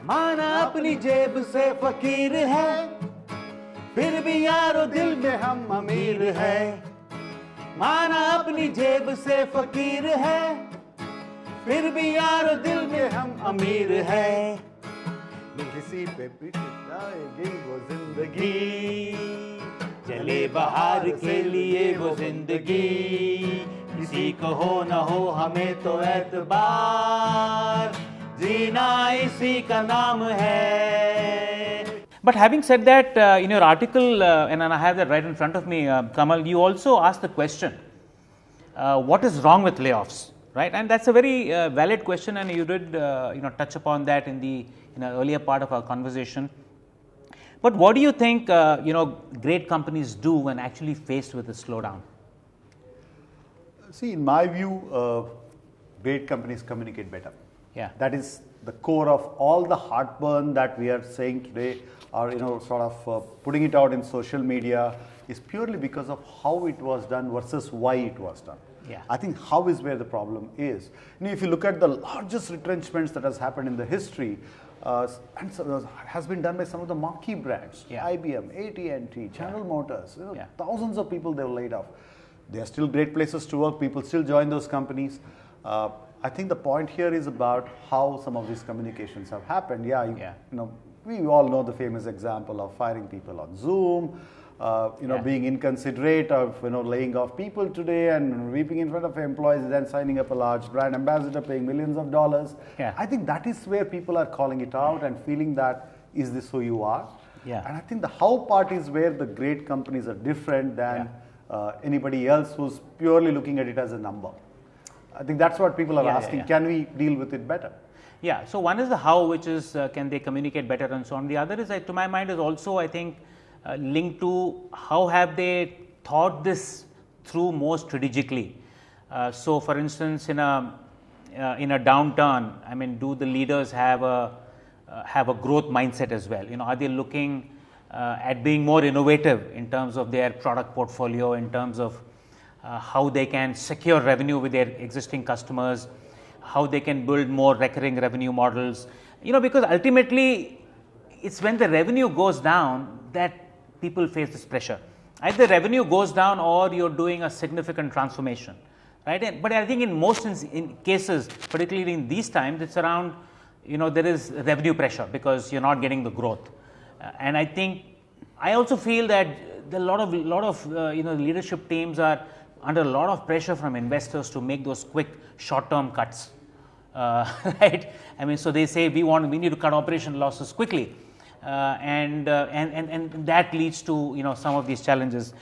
माना अपनी जेब से फकीर है, फिर भी यारो दिल में हम अमीर है। माना अपनी जेब से फकीर है, फिर भी यारो दिल में हम अमीर है। किसी पे पिट जाएगी वो जिंदगी, चले बाहर के लिए वो जिंदगी। किसी को हो न हो हमें तो एतबार, जीना इसी का नाम है। But having said that, in your article, and I have that right in front of me, Kamal, you also asked the question, what is wrong with layoffs, right? And that's a very valid question, and you did, touch upon that in the earlier part of our conversation. But what do you think, great companies do when actually faced with a slowdown? See, in my view, great companies communicate better. Yeah. That is the core of all the heartburn that we are saying today, or sort of putting it out in social media, is purely because of how it was done versus why it was done. Yeah. I think how is where the problem is. If you look at the largest retrenchments that has happened in the history, and so has been done by some of the marquee brands, Yeah. IBM, AT&T, General Motors, Yeah. thousands of people they were laid off. They are still great places to work. People still join those companies. I think the point here is about how some of these communications have happened. We all know the famous example of firing people on Zoom, being inconsiderate of laying off people today and weeping in front of employees, then signing up a large brand ambassador paying millions of dollars. Yeah. I think that is where people are calling it out and feeling that, is this who you are? Yeah. And I think the how part is where the great companies are different than anybody else who's purely looking at it as a number. I think that's what people are asking. Can we deal with it better? Yeah. So one is the how, which is can they communicate better and so on. The other is, to my mind, is also, I think, linked to how have they thought this through more strategically. So, for instance, in a downturn, I mean, do the leaders have a growth mindset as well? Are they looking at being more innovative in terms of their product portfolio, in terms of how they can secure revenue with their existing customers, how they can build more recurring revenue models, because ultimately it's when the revenue goes down that people face this pressure. Either revenue goes down or you're doing a significant transformation, right? But I think in most in cases, particularly in these times, it's around, there is revenue pressure because you're not getting the growth. And I also feel that a lot of leadership teams are under a lot of pressure from investors to make those quick short-term cuts, right? I mean, so they say we need to cut operation losses quickly, and that leads to some of these challenges.